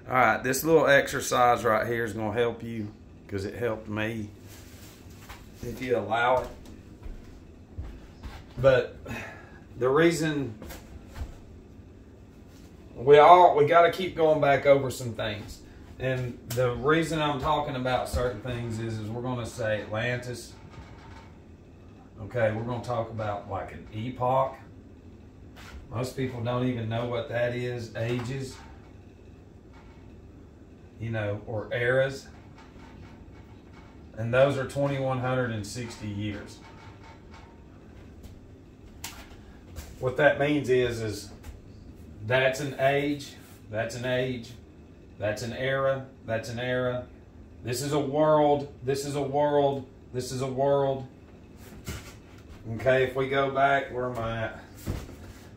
All right, this little exercise right here is going to help you because it helped me if you allow it. But the reason we got to keep going back over some things. And the reason I'm talking about certain things is we're going to say Atlantis. Okay, we're going to talk about like an epoch. Most people don't even know what that is. Ages. You know, or eras. And those are 2160 years. What that means is that's an age, that's an age, that's an era, that's an era. This is a world, this is a world, this is a world. Okay, if we go back, where am I at?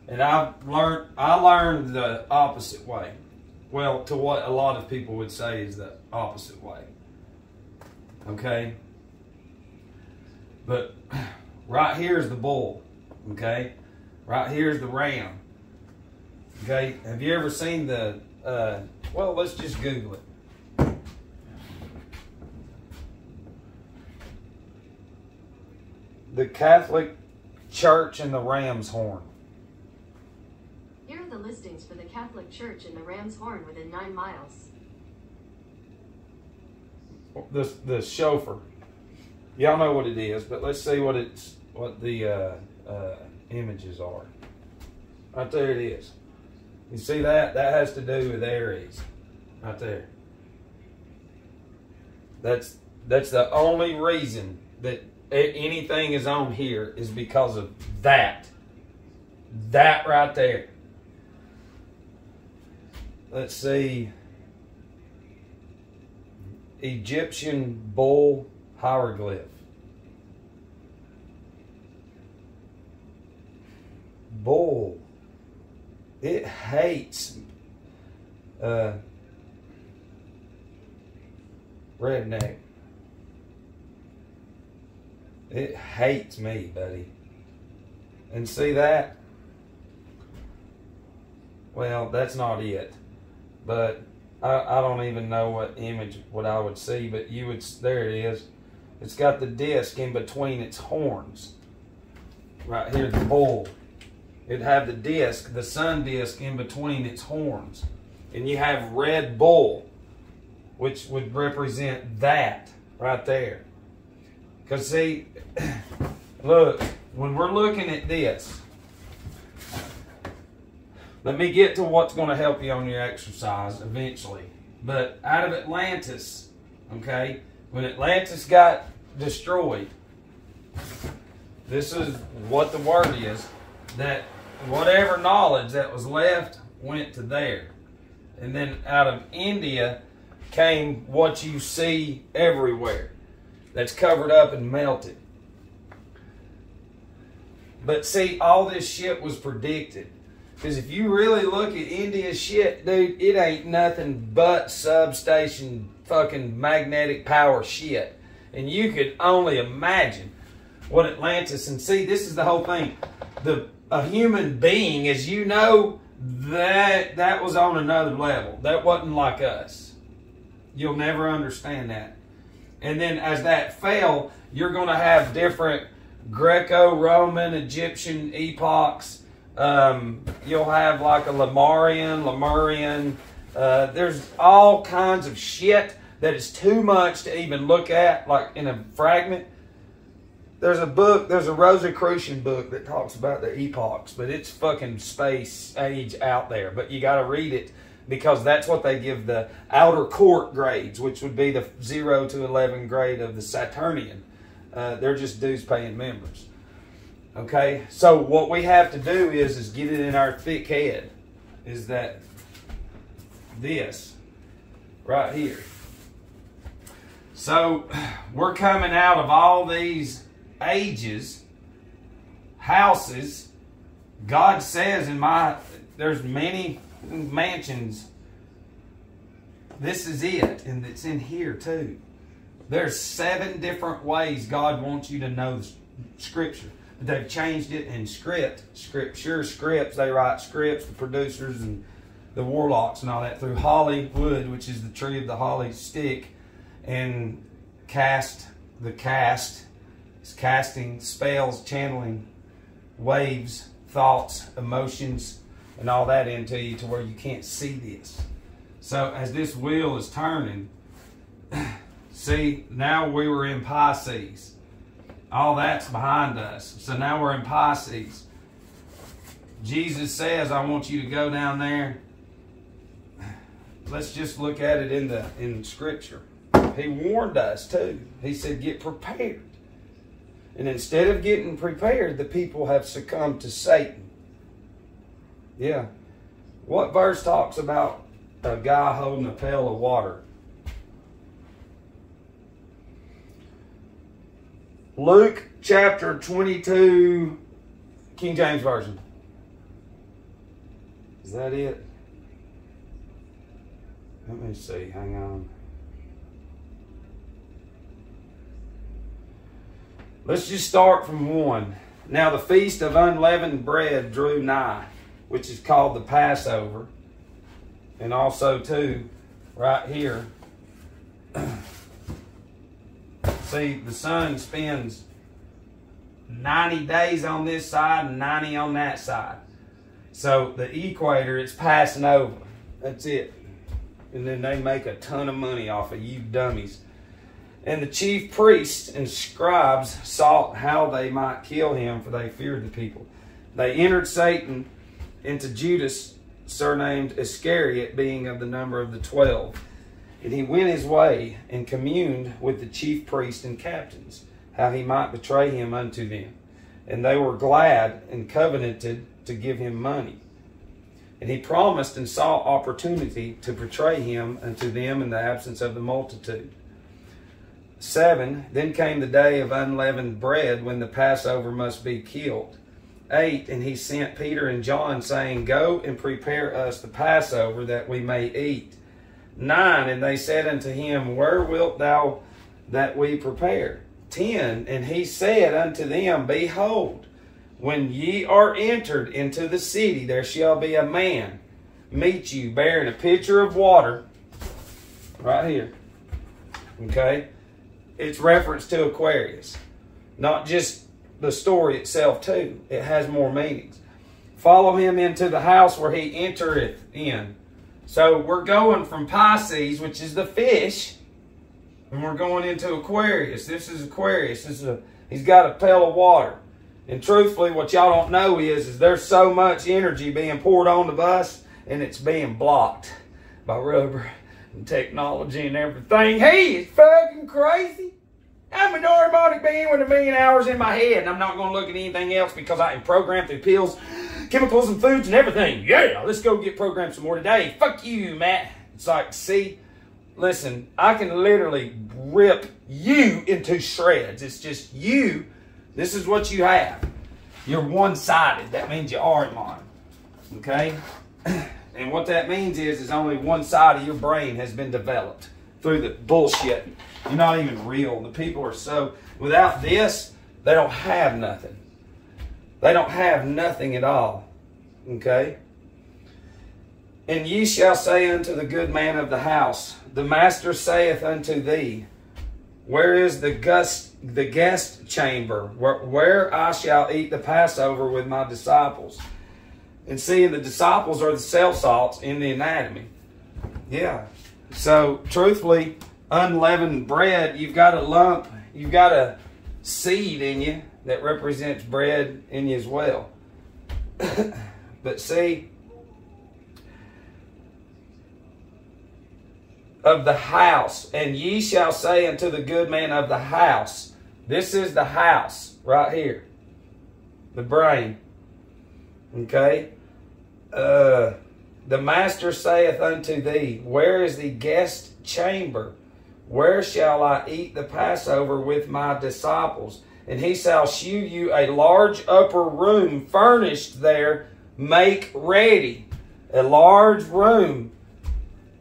And I learned the opposite way. Well, to what a lot of people would say is the opposite way. Okay? But right here is the bull. Okay? Right here is the ram. Okay? Have you ever seen the, well, let's just Google it. The Catholic Church and the Ram's Horn. Here are the listings for the Catholic Church and the Ram's Horn within 9 miles. The chauffeur. Y'all know what it is, but let's see what the images are. Right there it is. You see that? That has to do with Aries. Right there. That's the only reason that anything is on here is because of that. That right there. Let's see. Egyptian bull hieroglyph. Bull. It hates redneck. It hates me, buddy. And see that? Well, that's not it. But I don't even know what I would see, but there it is. It's got the disc in between its horns. Right here, the bull. It'd have the disc, the sun disc in between its horns. And you have red bull, which would represent that right there. Because see, look, when we're looking at this, let me get to what's going to help you on your exercise eventually. But out of Atlantis, okay, when Atlantis got destroyed, this is what the word is, that whatever knowledge that was left went to there. And then out of India came what you see everywhere that's covered up and melted. But see, all this shit was predicted. Because if you really look at India's shit, dude, it ain't nothing but substation fucking magnetic power shit. And you could only imagine what Atlantis, and see, this is the whole thing. A human being, as you know, that was on another level. That wasn't like us. You'll never understand that. And then as that fell, you're going to have different Greco-Roman, Egyptian epochs. You'll have like a Lemurian. There's all kinds of shit that is too much to even look at, like in a fragment. There's a book, there's a Rosicrucian book that talks about the epochs, but it's fucking space age out there. But you got to read it because that's what they give the outer court grades, which would be the 0 to 11 grade of the Saturnian. They're just dues paying members. Okay, so what we have to do is get it in our thick head, is that this right here. So we're coming out of all these ages, houses. God says there's many mansions. This is it, and it's in here too. There's 7 different ways God wants you to know Scripture. They've changed it in scripts. They write scripts, the producers, and the warlocks and all that, through holly wood, which is the tree of the holly stick, and cast is casting spells, channeling waves, thoughts, emotions, and all that into you to where you can't see this. So as this wheel is turning, see, now we were in Pisces. All that's behind us. So now we're in Pisces. Jesus says, I want you to go down there. Let's just look at it in Scripture. He warned us too. He said, get prepared. And instead of getting prepared, the people have succumbed to Satan. Yeah. What verse talks about a guy holding a pail of water? Luke chapter 22, King James Version. Is that it? Let me see. Hang on. Let's just start from 1. Now the feast of unleavened bread drew nigh, which is called the Passover. And also, too, right here, see, the sun spends 90 days on this side and 90 on that side. So the equator, it's passing over. That's it. And then they make a ton of money off of you dummies. And the chief priests and scribes sought how they might kill him, for they feared the people. They entered Satan into Judas, surnamed Iscariot, being of the number of the 12. And he went his way and communed with the chief priests and captains, how he might betray him unto them. And they were glad and covenanted to give him money. And he promised and sought opportunity to betray him unto them in the absence of the multitude. 7. Then came the day of unleavened bread, when the Passover must be killed. 8. And he sent Peter and John, saying, Go and prepare us the Passover, that we may eat. 9. And they said unto him, Where wilt thou that we prepare? 10. And he said unto them, Behold, when ye are entered into the city, there shall be a man meet you, bearing a pitcher of water. Right here. Okay? It's reference to Aquarius. Not just the story itself too. It has more meanings. Follow him into the house where he entereth in. So we're going from Pisces, which is the fish, and we're going into Aquarius. This is Aquarius. He's got a pail of water. And truthfully, what y'all don't know is there's so much energy being poured on the bus, and it's being blocked by rubber and technology and everything. Hey, it's fucking crazy. I'm a harmonic being with 1,000,000 hours in my head, and I'm not going to look at anything else because I can program through pills, chemicals, and foods and everything. Yeah, let's go get programmed some more today. Fuck you, Matt. It's like, see, listen, I can literally rip you into shreds. It's just you. This is what you have. You're one-sided. That means you are mine. Okay? And what that means is only one side of your brain has been developed through the bullshit. You're not even real. The people are so... Without this, they don't have nothing. They don't have nothing at all. Okay? And ye shall say unto the good man of the house, The master saith unto thee, Where is the guest chamber, where I shall eat the Passover with my disciples? And seeing the disciples are the cell salts in the anatomy. Yeah. So, truthfully, unleavened bread, you've got a lump, you've got a seed in you that represents bread in you as well. But see, of the house, and ye shall say unto the good man of the house. This is the house right here. The brain. Okay? The master saith unto thee, Where is the guest chamber? Where shall I eat the Passover with my disciples? And he shall shew you a large upper room furnished there. Make ready. A large room.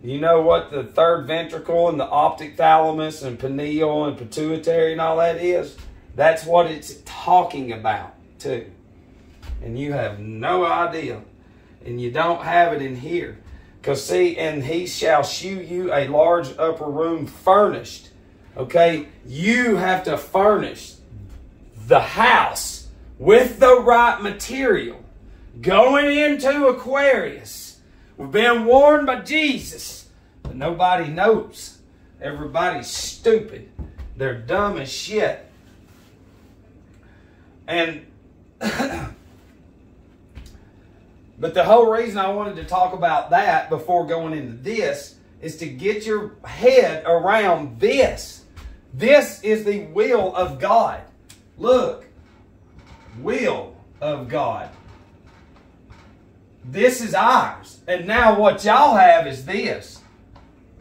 You know what the third ventricle and the optic thalamus and pineal and pituitary and all that is? That's what it's talking about too. And you have no idea. And you don't have it in here. Because see, and he shall shew you a large upper room furnished. Okay? You have to furnish the house with the right material. Going into Aquarius. We've been warned by Jesus. But nobody knows. Everybody's stupid. They're dumb as shit. And but the whole reason I wanted to talk about that before going into this is to get your head around this. This is the will of God. Look. Will of God. This is ours. And now what y'all have is this.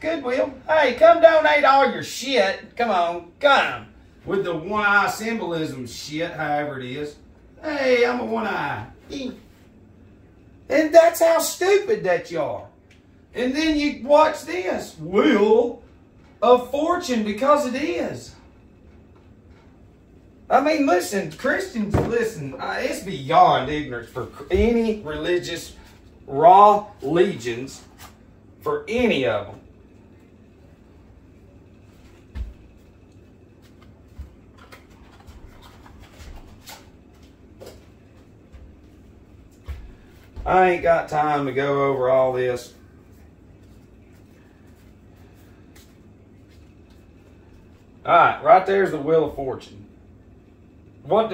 Goodwill. Hey, come donate all your shit. Come on. Come. With the one-eye symbolism shit, however it is. Hey, I'm a one-eye. And that's how stupid that you are. And then you watch this. Wheel of Fortune, because it is. I mean, listen, Christians, listen, it's beyond ignorance for any religious raw legions, for any of them. I ain't got time to go over all this. Alright, right there's the Wheel of Fortune. What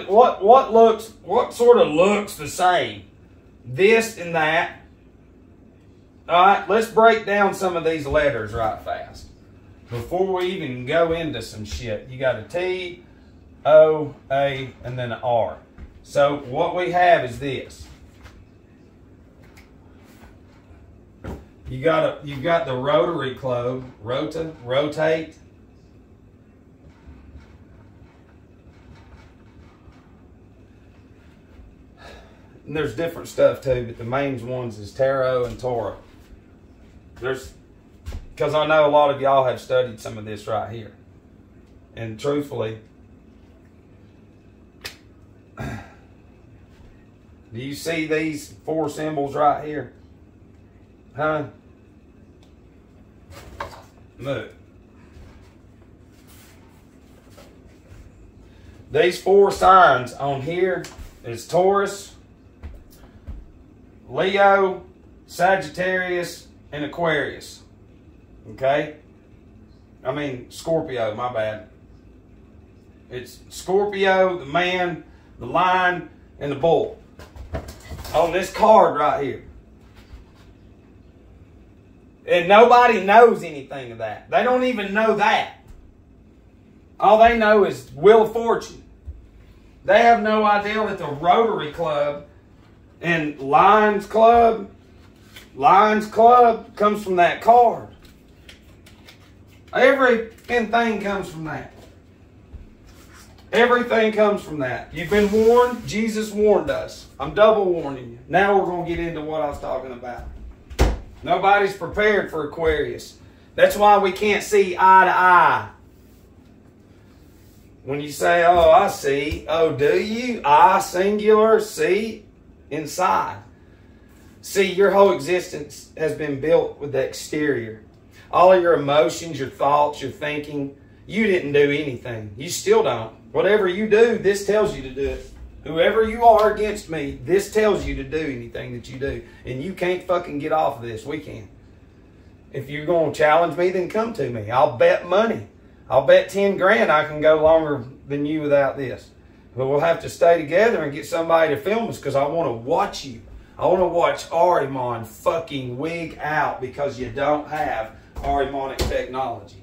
sort of looks the same? This and that. Alright, let's break down some of these letters right fast. Before we even go into some shit. You got a T, O, A, and then an R. So what we have is this. You've got the rotary club, rotate. And there's different stuff too, but the main ones is tarot and Torah. Because I know a lot of y'all have studied some of this right here. And truthfully, do you see these 4 symbols right here? Huh? Look. These 4 signs on here is Taurus, Leo, Sagittarius, and Aquarius. Okay? I mean, Scorpio, my bad. It's Scorpio, the man, the lion, and the bull. On this card right here. And nobody knows anything of that. They don't even know that. All they know is Wheel of Fortune. They have no idea that the Rotary Club and Lions Club comes from that card. Everything comes from that. Everything comes from that. You've been warned. Jesus warned us. I'm double warning you. Now we're going to get into what I was talking about. Nobody's prepared for Aquarius. That's why we can't see eye to eye. When you say, oh, I see. Oh, do you? I, singular, see, inside. See, your whole existence has been built with the exterior. All of your emotions, your thoughts, your thinking, you didn't do anything. You still don't. Whatever you do, this tells you to do it. Whoever you are against me, this tells you to do anything that you do. And you can't fucking get off of this. We can. If you're going to challenge me, then come to me. I'll bet money. I'll bet 10 grand I can go longer than you without this. But we'll have to stay together and get somebody to film us because I want to watch you. I want to watch Arimon fucking wig out because you don't have Arimonic technology.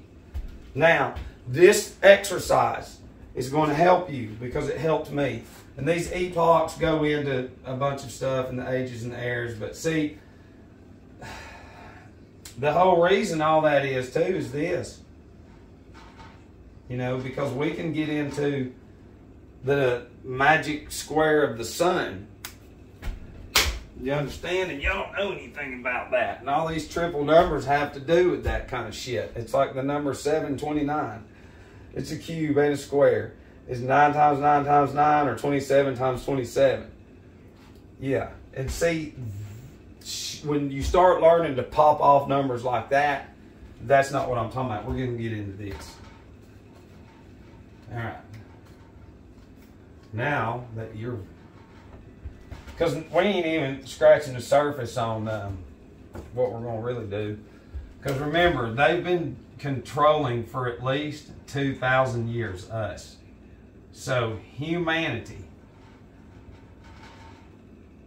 Now, this exercise is going to help you because it helped me. And these epochs go into a bunch of stuff in the ages and the eras. But see, the whole reason all that is too is this. You know, because we can get into the magic square of the sun. You understand? And y'all don't know anything about that. And all these triple numbers have to do with that kind of shit. It's like the number 729. It's a cube and a square. It's 9 times 9 times 9 or 27 times 27. Yeah. And see, when you start learning to pop off numbers like that, that's not what I'm talking about. We're going to get into this. All right. Now that you're, because we ain't even scratching the surface on what we're going to really do. Because remember, they've been controlling for at least 2,000 years, us. So humanity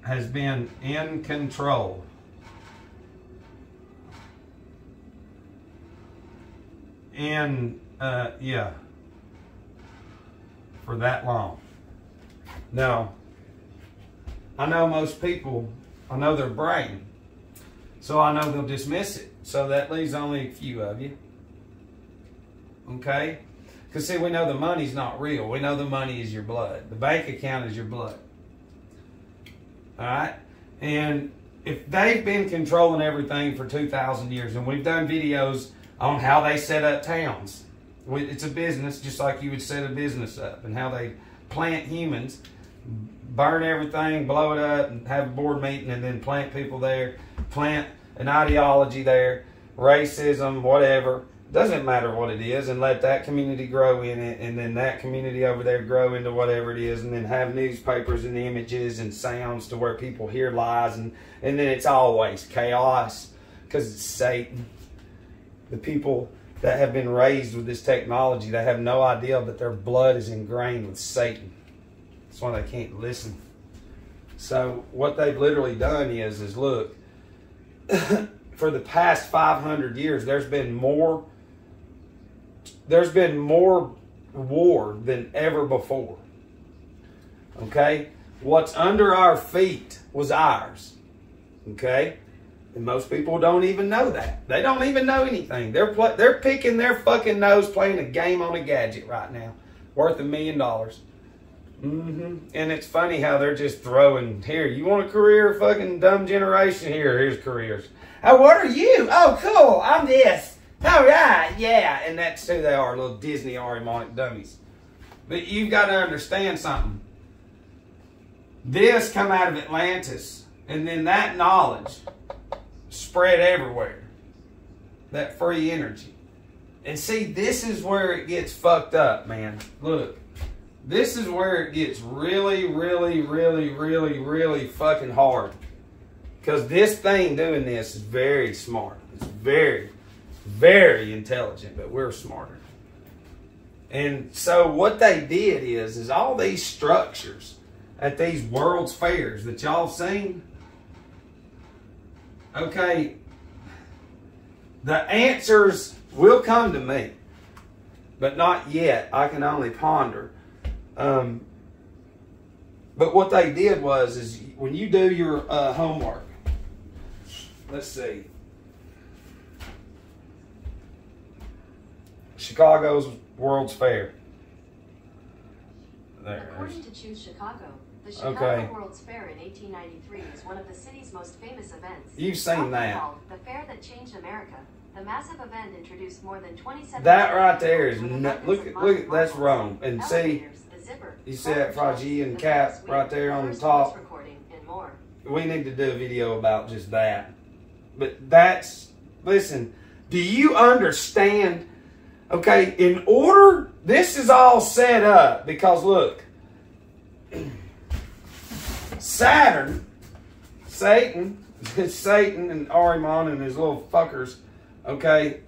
has been in control for that long. Now, I know most people, I know their brain, so I know they'll dismiss it. So that leaves only a few of you. Okay? Because see, we know the money's not real. We know the money is your blood. The bank account is your blood. Alright? And if they've been controlling everything for 2,000 years, and we've done videos on how they set up towns. It's a business, just like you would set a business up, and how they plant humans, burn everything, blow it up, and have a board meeting, and then plant people there, plant an ideology there, racism, whatever. Doesn't matter what it is, and let that community grow in it, and then that community over there grow into whatever it is, and then have newspapers and images and sounds to where people hear lies, and then it's always chaos because it's Satan. The people that have been raised with this technology, they have no idea that their blood is ingrained with Satan. That's why they can't listen. So what they've literally done is look, for the past 500 years, there's been more war than ever before. Okay? What's under our feet was ours. Okay? And most people don't even know that. They don't even know anything. They're picking their fucking nose playing a game on a gadget right now. Worth $1 million. And it's funny how they're just throwing, here, you want a career, fucking dumb generation? Here's careers. Oh, what are you? Oh, cool. I'm this. All right, yeah. And that's who they are, little Disney Arimonic dummies. But you've got to understand something. This come out of Atlantis. And then that knowledge spread everywhere. That free energy. And see, this is where it gets fucked up, man. Look. This is where it gets really, really, really, really, really fucking hard. Because this thing doing this is very smart. It's very, very intelligent, but we're smarter. And so what they did is all these structures at these World's Fairs that y'all seen, okay, the answers will come to me, but not yet. I can only ponder. But what they did is when you do your homework, let's see, Chicago's World's Fair. There. According to Choose Chicago, the Chicago World's Fair in 1893 is one of the city's most famous events. You've seen that. Called the fair that changed America. The massive event introduced more than 27. That right there is look. That's Rome, and see. You see that Phrygian cap right there on the top? We need to do a video about just that. But that's, listen, do you understand? Okay, in order, this is all set up because look, Saturn, Satan and Ahriman and his little fuckers, okay,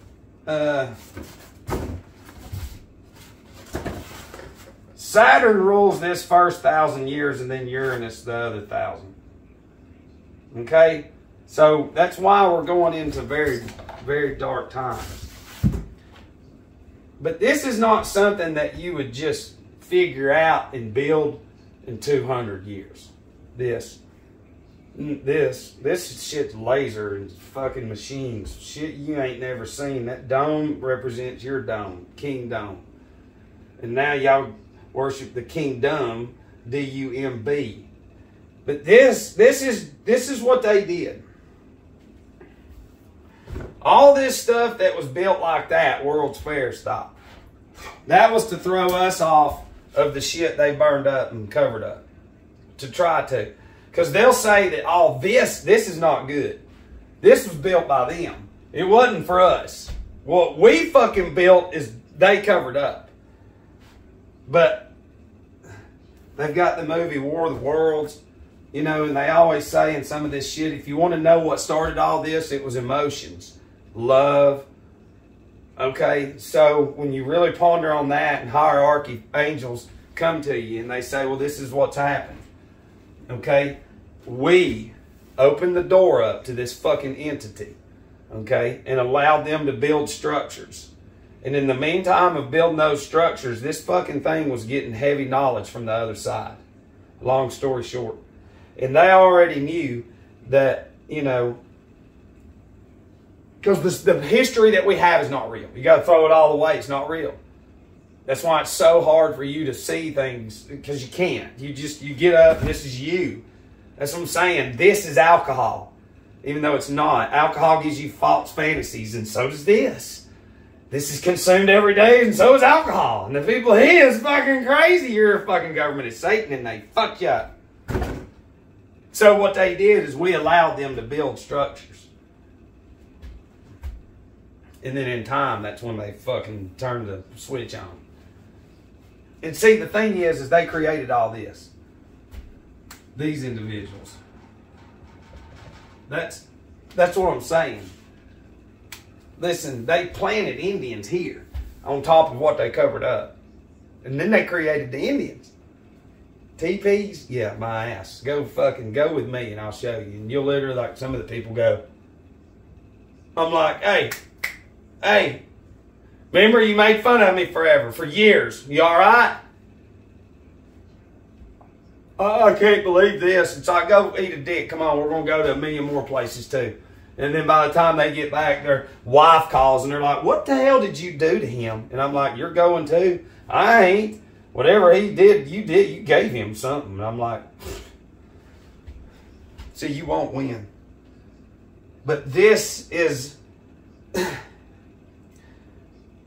Saturn rules this first 1,000 years and then Uranus the other 1,000. Okay? So that's why we're going into very, very dark times. But this is not something that you would just figure out and build in 200 years. This shit's laser and fucking machines. Shit you ain't never seen. That dome represents your dome, King Dome. And now y'all worship the kingdom, D-U-M-B. But this is what they did. All this stuff that was built like that, World's Fair style, that was to throw us off of the shit they burned up and covered up. To try to. Because they'll say that, oh, this is not good. This was built by them. It wasn't for us. What we fucking built is they covered up. But they've got the movie War of the Worlds, you know, and they always say in some of this shit, if you want to know what started all this, it was emotions. Love. Okay, so when you really ponder on that and hierarchy, angels come to you and they say, well, this is what's happened. Okay? We opened the door up to this fucking entity. Okay? And allowed them to build structures. And in the meantime of building those structures, this fucking thing was getting heavy knowledge from the other side. Long story short. And they already knew that, you know, because the history that we have is not real. You got to throw it all away. It's not real. That's why it's so hard for you to see things, because you can't. You get up and this is you. That's what I'm saying. This is alcohol, even though it's not. Alcohol gives you false fantasies, and so does this. This is consumed every day, and so is alcohol. And the people here is fucking crazy. Your fucking government is Satan, and they fuck you up. So what they did is we allowed them to build structures. And then in time, that's when they fucking turned the switch on. And see, the thing is they created all this. These individuals. That's what I'm saying. Listen, they planted Indians here on top of what they covered up. And then they created the Indians. TPs? Yeah, my ass. Go with me and I'll show you. And you'll literally, like some of the people go, I'm like, hey, remember you made fun of me forever, for years. You all right? I can't believe this. It's like, go eat a dick. Come on, we're going to go to a million more places too. And then by the time they get back, their wife calls and they're like, what the hell did you do to him? And I'm like, you're going too? I ain't. Whatever he did, you gave him something. And I'm like, see, you won't win. But this is...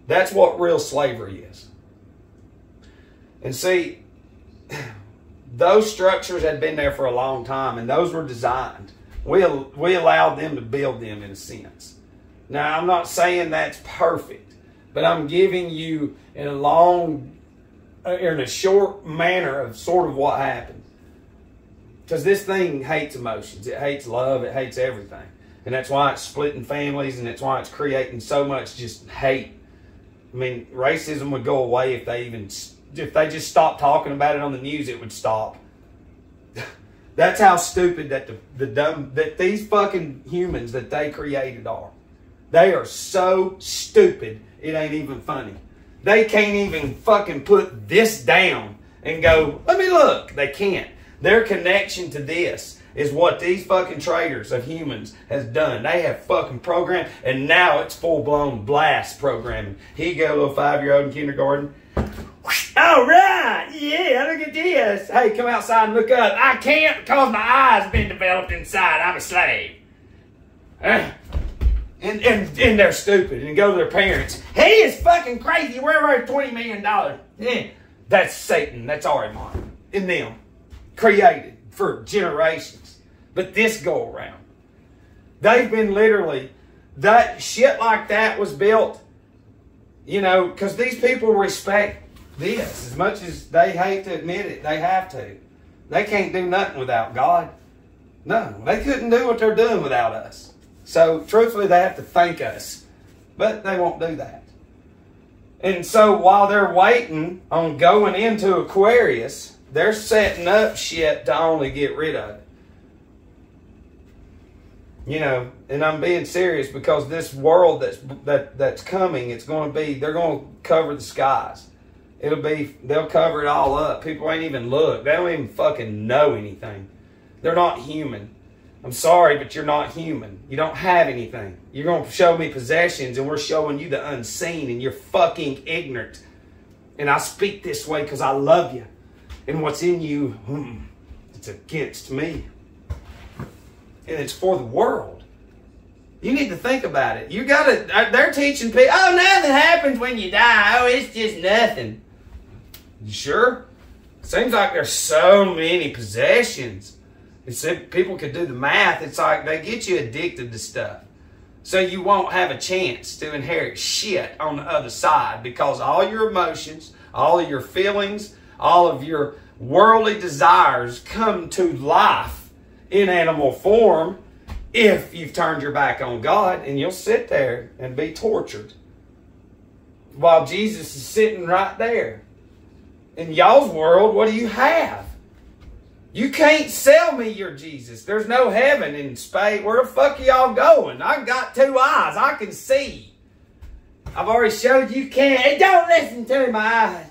That's what real slavery is. And see, those structures had been there for a long time, and those were designed. We allowed them to build them in a sense. Now, I'm not saying that's perfect, but I'm giving you in a short manner of sort of what happened. Because this thing hates emotions. It hates love. It hates everything. And that's why it's splitting families, and that's why it's creating so much just hate. I mean, racism would go away if they just stopped talking about it on the news. It would stop. That's how stupid that these fucking humans that they created are. They are so stupid, it ain't even funny. They can't even fucking put this down and go, let me look. They can't. Their connection to this is what these fucking traitors of humans has done. They have fucking programmed, and now it's full-blown blast programming. Here you go, little 5-year-old in kindergarten. All right, yeah, look at this. Hey, come outside and look up. I can't because my eyes been developed inside. I'm a slave. And they're stupid and go to their parents. He is fucking crazy. We're worth $20 million. Yeah, that's Satan. That's Ariman in them. Created for generations. But this go around, they've been literally, that shit like that was built, you know, because these people respect this as much as they hate to admit it. They have to. They can't do nothing without God. No, they couldn't do what they're doing without us. So truthfully, they have to thank us, but they won't do that. And so while they're waiting on going into Aquarius, they're setting up shit to only get rid of it. You know, and I'm being serious because this world that's coming, it's going to be, they're going to cover the skies. They'll cover it all up. People ain't even look. They don't even fucking know anything. They're not human. I'm sorry, but you're not human. You don't have anything. You're going to show me possessions and we're showing you the unseen and you're fucking ignorant. And I speak this way because I love you. And what's in you, it's against me. And it's for the world. You need to think about it. They're teaching people, oh, nothing happens when you die. Oh, it's just nothing. You sure? Seems like there's so many possessions. People could do the math. It's like they get you addicted to stuff. So you won't have a chance to inherit shit on the other side, because all your emotions, all of your feelings, all of your worldly desires come to life in animal form if you've turned your back on God, and you'll sit there and be tortured while Jesus is sitting right there. In y'all's world, what do you have? You can't sell me your Jesus. There's no heaven in space. Where the fuck are y'all going? I've got 2 eyes. I can see. I've already showed you can't. Hey, don't listen to my eyes.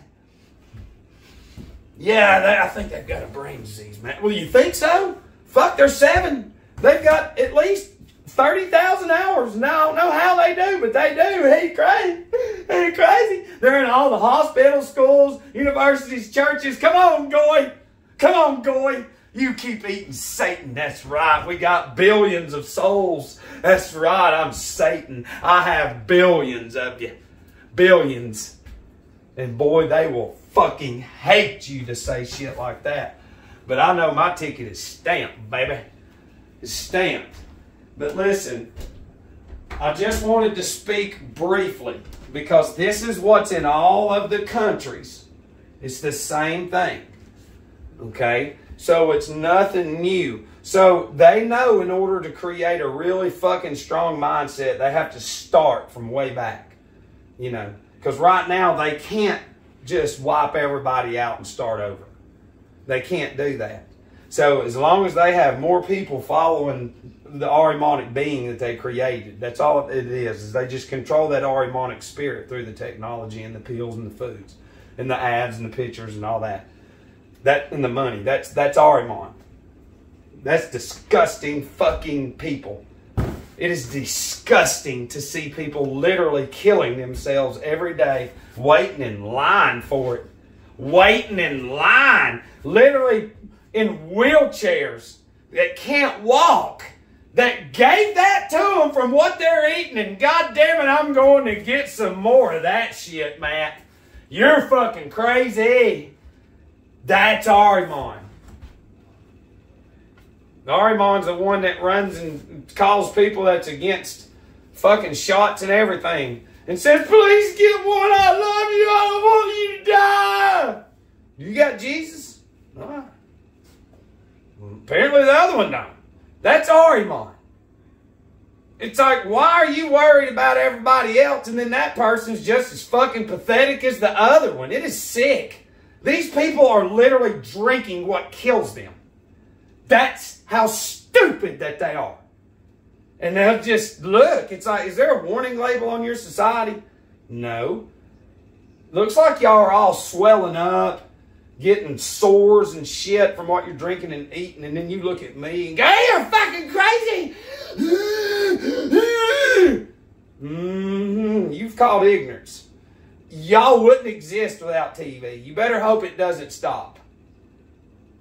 Yeah, I think they've got a brain disease, man. Well, you think so? Fuck, they're 7. They've got at least 30,000 hours. And I don't know how they do, but they do. He's crazy. He's crazy. They're in all the hospitals, schools, universities, churches. Come on, Goy. Come on, Goy. You keep eating Satan. That's right. We got billions of souls. That's right. I'm Satan. I have billions of you. Billions. And boy, they will fucking hate you to say shit like that. But I know my ticket is stamped, baby. It's stamped. But listen, I just wanted to speak briefly, because this is what's in all of the countries. It's the same thing. Okay? So it's nothing new. So they know in order to create a really fucking strong mindset, they have to start from way back. You know? Because right now they can't just wipe everybody out and start over. They can't do that. So as long as they have more people following the Ahrimanic being that they created, that's all it is they just control that Ahrimanic spirit through the technology and the pills and the foods and the ads and the pictures and all that. That and the money. That's Ahriman. That's disgusting fucking people. It is disgusting to see people literally killing themselves every day, waiting in line for it. Waiting in line. Literally in wheelchairs that can't walk. That gave that to them from what they're eating. And God damn it, I'm going to get some more of that shit, Matt. You're fucking crazy. That's Ahriman. Ahriman's the one that runs and calls people that's against fucking shots and everything. And says, please get one. I love you. I don't want you to die. You got Jesus? All right. Well, apparently the other one don't. That's Ahriman. It's like, why are you worried about everybody else and then that person's just as fucking pathetic as the other one? It is sick. These people are literally drinking what kills them. That's how stupid that they are. And they'll just look. It's like, is there a warning label on your society? No. Looks like y'all are all swelling up, getting sores and shit from what you're drinking and eating. And then you look at me and go, hey, you're fucking crazy. You've called ignorance. Y'all wouldn't exist without TV. You better hope it doesn't stop.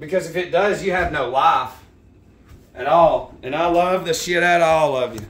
Because if it does, you have no life at all. And I love the shit out of all of you.